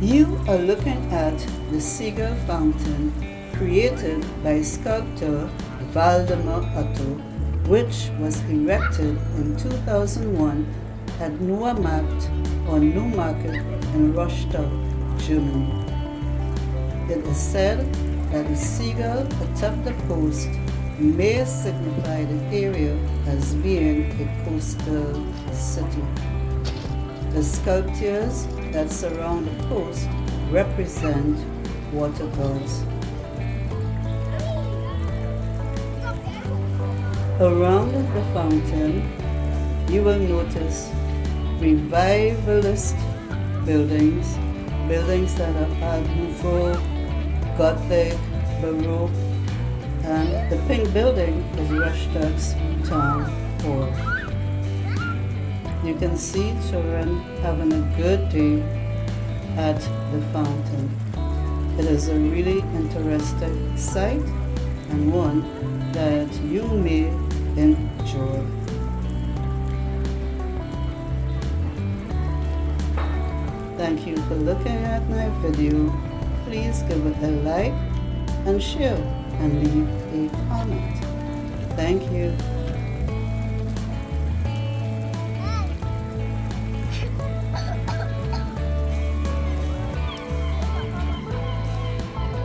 You are looking at the Seagull Fountain created by sculptor Waldemar Otto, which was erected in 2001 at Neuer Markt or Neuer Market in Rostock, Germany. It is said that the seagull atop the post may signify the area as being a coastal city. The sculptures that surround the post represent waterfalls. Around the fountain, you will notice revivalist buildings that are Art Nouveau, Gothic, Baroque, and the pink building is Rostock's town hall. You can see children having a good day at the fountain. It is a really interesting sight and one that you may enjoy. Thank you for looking at my video. Please give it a like and share and leave a comment. Thank you.